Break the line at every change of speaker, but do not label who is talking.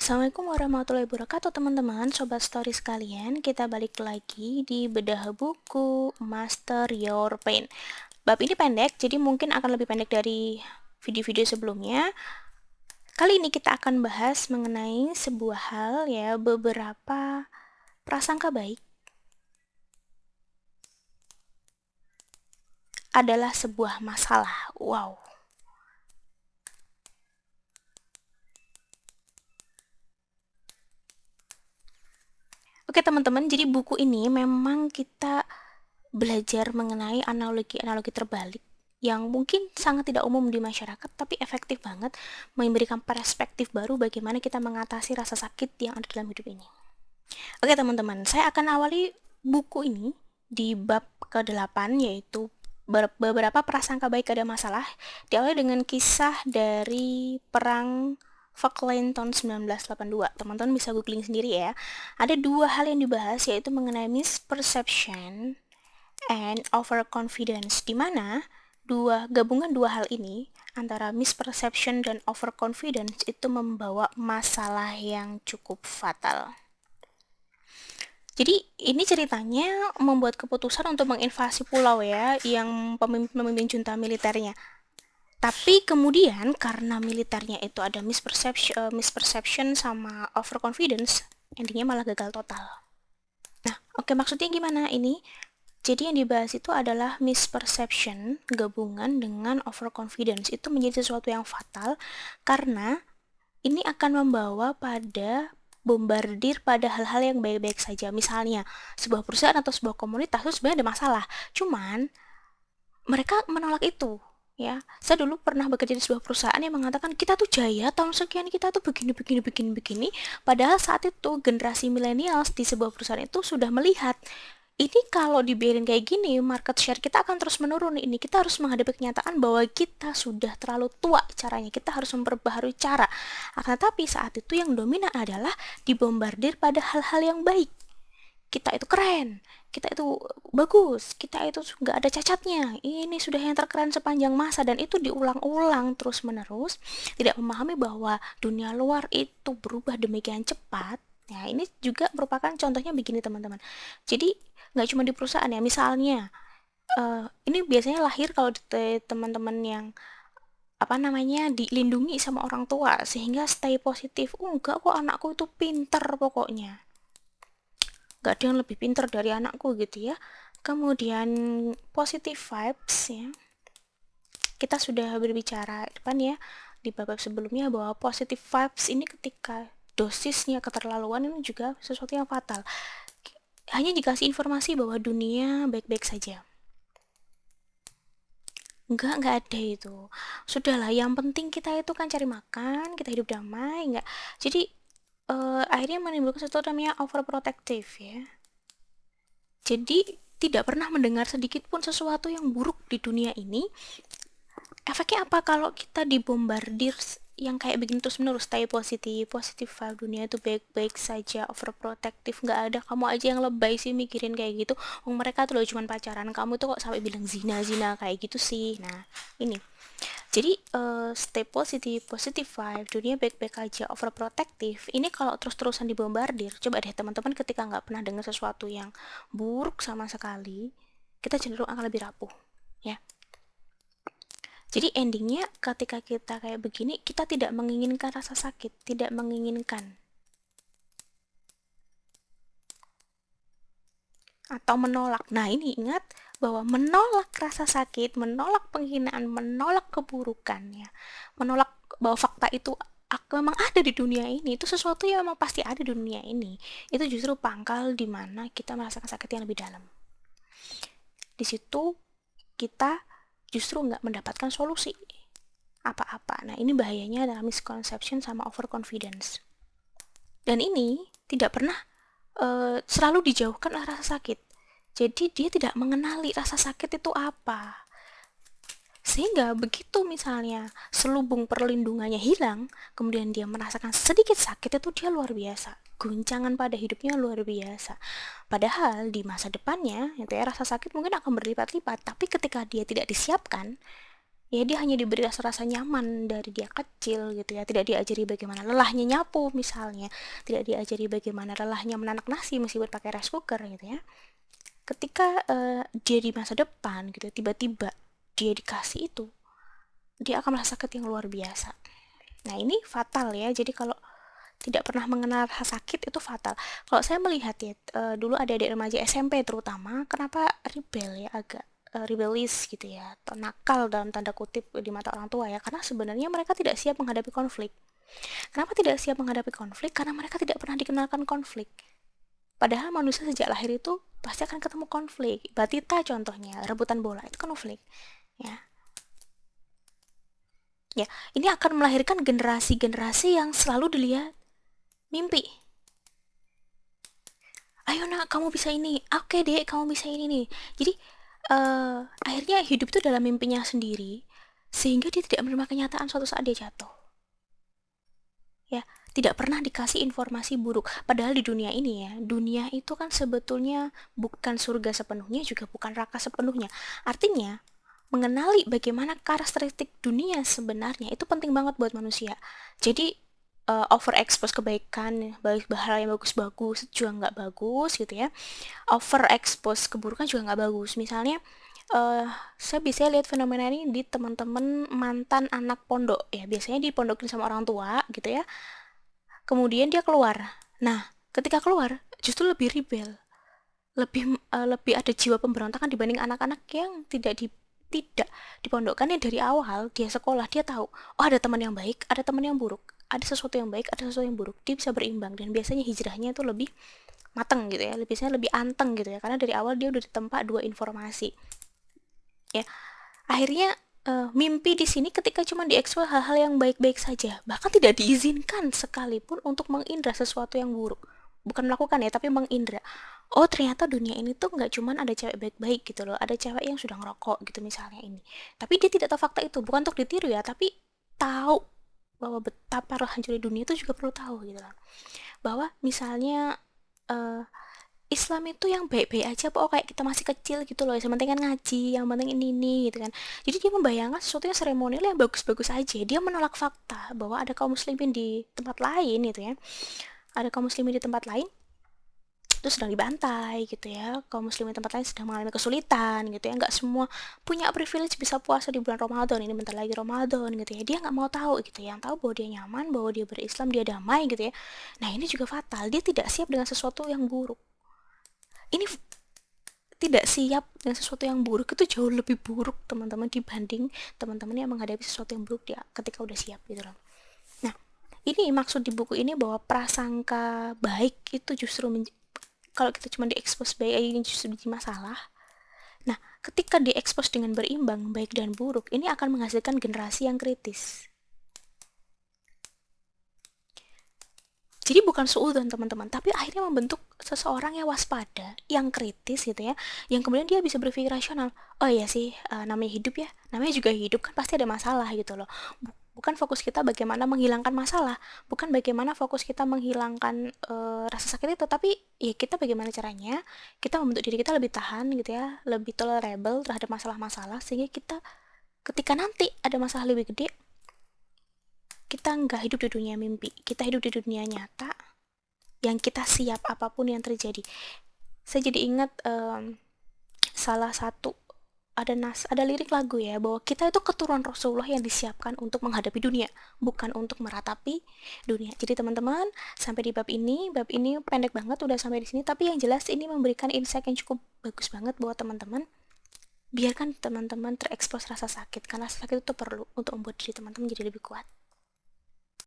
Assalamualaikum warahmatullahi wabarakatuh teman-teman, sobat story sekalian. Kita balik lagi di bedah buku Master Your Pain. Bab ini pendek, jadi mungkin akan lebih pendek dari video-video sebelumnya. Kali ini kita akan bahas mengenai sebuah hal, ya, beberapa prasangka baik adalah sebuah masalah. Wow. Oke teman-teman, jadi buku ini memang kita belajar mengenai analogi-analogi terbalik yang mungkin sangat tidak umum di masyarakat, tapi efektif banget memberikan perspektif baru bagaimana kita mengatasi rasa sakit yang ada dalam hidup ini. Oke teman-teman, saya akan awali buku ini di bab ke-8, yaitu beberapa prasangka baik ada masalah, diawali dengan kisah dari perang Falkland tahun 1982. Teman-teman bisa googling sendiri ya. Ada dua hal yang dibahas, yaitu mengenai misperception and overconfidence, di mana gabungan dua hal ini antara misperception dan overconfidence itu membawa masalah yang cukup fatal. Jadi ini ceritanya membuat keputusan untuk menginvasi pulau ya, yang pemimpin junta militernya. Tapi kemudian karena militernya itu ada misperception sama overconfidence, endingnya malah gagal total. Nah, oke, maksudnya gimana ini? Jadi yang dibahas itu adalah misperception gabungan dengan overconfidence. Itu menjadi sesuatu yang fatal karena ini akan membawa pada bombardir pada hal-hal yang baik-baik saja. Misalnya, sebuah perusahaan atau sebuah komunitas itu sebenarnya ada masalah. Cuman mereka menolak itu. Ya, saya dulu pernah bekerja di sebuah perusahaan yang mengatakan kita tuh jaya tahun sekian, kita tuh begini. Padahal saat itu generasi millennials di sebuah perusahaan itu sudah melihat ini kalau dibiarin kayak gini, market share kita akan terus menurun. Ini kita harus menghadapi kenyataan bahwa kita sudah terlalu tua caranya. Kita harus memperbaharui cara. Akan tetapi saat itu yang dominan adalah dibombardir pada hal-hal yang baik. Kita itu keren, kita itu bagus, kita itu nggak ada cacatnya, ini sudah yang terkeren sepanjang masa, dan itu diulang-ulang terus-menerus, tidak memahami bahwa dunia luar itu berubah demikian cepat. Nah, ini juga merupakan contohnya begini teman-teman. Jadi nggak cuma di perusahaan ya, misalnya ini biasanya lahir kalau teman-teman yang dilindungi sama orang tua sehingga stay positif. Enggak kok, anakku itu pinter pokoknya, gak ada yang lebih pinter dari anakku gitu ya. Kemudian positive vibes ya, kita sudah berbicara depan ya di bab sebelumnya bahwa positive vibes ini ketika dosisnya keterlaluan ini juga sesuatu yang fatal. Hanya dikasih informasi bahwa dunia baik-baik saja, nggak ada itu. Sudahlah, yang penting kita itu kan cari makan, kita hidup damai, nggak. Jadi akhirnya menimbulkan sesuatu namanya overprotective ya. Jadi tidak pernah mendengar sedikit pun sesuatu yang buruk di dunia ini. Efeknya apa kalau kita dibombardir yang kayak begini terus menerus? Stay positif vibe, dunia itu baik-baik saja, overprotective, nggak ada, kamu aja yang lebay sih mikirin kayak gitu. Mereka tuh loh cuma pacaran, kamu tuh kok sampai bilang zina kayak gitu sih. Nah ini, jadi stay positive vibe, dunia baik-baik aja, overprotective. Ini kalau terus-terusan dibombardir, coba deh teman-teman ketika nggak pernah dengar sesuatu yang buruk sama sekali, kita cenderung akan lebih rapuh ya. Jadi endingnya ketika kita kayak begini, kita tidak menginginkan rasa sakit, tidak menginginkan atau menolak. Nah ini ingat bahwa menolak rasa sakit, menolak penghinaan, menolak keburukan ya, menolak bahwa fakta itu memang ada di dunia ini, itu sesuatu yang memang pasti ada di dunia ini, itu justru pangkal di mana kita merasakan sakit yang lebih dalam. Di situ kita justru nggak mendapatkan solusi apa-apa. Nah ini bahayanya adalah misconception sama overconfidence. Dan ini tidak pernah selalu dijauhkan oleh rasa sakit. Jadi dia tidak mengenali rasa sakit itu apa. Sehingga begitu misalnya selubung perlindungannya hilang, kemudian dia merasakan sedikit sakit, itu dia luar biasa. Guncangan pada hidupnya luar biasa. Padahal di masa depannya, itu ya, rasa sakit mungkin akan berlipat-lipat. Tapi ketika dia tidak disiapkan, Ya dia hanya diberi rasa-rasa nyaman dari dia kecil gitu ya, tidak diajari bagaimana lelahnya nyapu misalnya, tidak diajari bagaimana lelahnya menanak nasi meskipun pakai rice cooker gitu ya. Ketika dia di masa depan gitu tiba-tiba dia dikasih itu, dia akan merasa sakit yang luar biasa. Nah ini fatal ya, jadi kalau tidak pernah mengenal rasa sakit itu fatal. Kalau saya melihat ya, dulu ada adik remaja SMP terutama, kenapa rebel ya, agak rebelis gitu ya, atau nakal dalam tanda kutip di mata orang tua ya, karena sebenarnya mereka tidak siap menghadapi konflik. Kenapa tidak siap menghadapi konflik? Karena mereka tidak pernah dikenalkan konflik. Padahal manusia sejak lahir itu pasti akan ketemu konflik. Batita contohnya, rebutan bola itu konflik. Ya, ya, ini akan melahirkan generasi-generasi yang selalu dilihat mimpi. Ayo nak, kamu bisa ini. Oke dek, kamu bisa ini nih. Jadi akhirnya hidup itu dalam mimpinya sendiri, sehingga dia tidak menerima kenyataan suatu saat dia jatuh. Ya, tidak pernah dikasih informasi buruk. Padahal di dunia ini ya, dunia itu kan sebetulnya bukan surga sepenuhnya, juga bukan neraka sepenuhnya. Artinya, mengenali bagaimana karakteristik dunia sebenarnya itu penting banget buat manusia. Jadi overexpose kebaikan, hal yang bagus-bagus juga nggak bagus gitu ya. Overexpose keburukan juga nggak bagus. Misalnya saya bisa lihat fenomena ini di teman-teman mantan anak pondok ya, biasanya dipondokin sama orang tua gitu ya, kemudian dia keluar. Nah ketika keluar justru lebih rebel, lebih ada jiwa pemberontakan dibanding anak-anak yang tidak dipondokkan. Yang dari awal dia sekolah dia tahu, oh ada teman yang baik, ada teman yang buruk, ada sesuatu yang baik, ada sesuatu yang buruk, dia bisa berimbang, dan biasanya hijrahnya itu lebih mateng gitu ya, biasanya lebih anteng gitu ya, karena dari awal dia udah ditempa dua informasi ya. Akhirnya mimpi di sini ketika cuma diekspos hal-hal yang baik-baik saja, bahkan tidak diizinkan sekalipun untuk mengindra sesuatu yang buruk. Bukan melakukan ya, tapi mengindra. Oh ternyata dunia ini tuh nggak cuman ada cewek baik-baik gitu loh, ada cewek yang sudah ngerokok gitu misalnya ini. Tapi dia tidak tahu fakta itu, bukan untuk ditiru ya, tapi tahu bahwa betapa hancurnya dunia itu juga perlu tahu gitu loh. Bahwa misalnya eh, Islam itu yang baik-baik aja, kok kayak kita masih kecil gitu loh, yang penting kan ngaji, yang penting ini gitu kan. Jadi dia membayangkan sesuatu yang seremonial yang bagus-bagus aja, dia menolak fakta bahwa ada kaum muslimin di tempat lain gitu ya, ada kaum muslimin di tempat lain itu sedang dibantai gitu ya, kaum muslimin di tempat lain sedang mengalami kesulitan gitu ya, nggak semua punya privilege bisa puasa di bulan Ramadan, ini bentar lagi Ramadan gitu ya, dia nggak mau tahu gitu ya, yang tahu bahwa dia nyaman, bahwa dia berislam, dia damai gitu ya. Nah ini juga fatal, dia tidak siap dengan sesuatu yang buruk. Ini tidak siap dengan sesuatu yang buruk itu jauh lebih buruk teman-teman dibanding teman-teman yang menghadapi sesuatu yang buruk dia ketika udah siap gitu loh. Nah ini maksud di buku ini bahwa prasangka baik itu justru kalau kita cuma diekspos baik ini justru jadi masalah. Nah ketika diekspos dengan berimbang baik dan buruk, ini akan menghasilkan generasi yang kritis. Jadi bukan suudzon teman-teman, tapi akhirnya membentuk seseorang yang waspada, yang kritis gitu ya, yang kemudian dia bisa berpikir rasional. Oh iya sih, namanya hidup ya, namanya juga hidup kan pasti ada masalah gitu loh. Bukan fokus kita bagaimana menghilangkan masalah, bukan bagaimana fokus kita menghilangkan rasa sakit itu, tapi ya kita bagaimana caranya kita membentuk diri kita lebih tahan gitu ya, lebih tolerable terhadap masalah-masalah, sehingga kita ketika nanti ada masalah lebih gede, kita nggak hidup di dunia mimpi, kita hidup di dunia nyata yang kita siap apapun yang terjadi. Saya jadi ingat salah satu ada lirik lagu ya, bahwa kita itu keturunan Rasulullah yang disiapkan untuk menghadapi dunia, bukan untuk meratapi dunia. Jadi teman-teman, sampai di bab ini pendek banget udah sampai di sini, tapi yang jelas ini memberikan insight yang cukup bagus banget buat teman-teman. Biarkan teman-teman terekspos rasa sakit, karena rasa sakit itu perlu untuk membuat diri teman-teman jadi lebih kuat.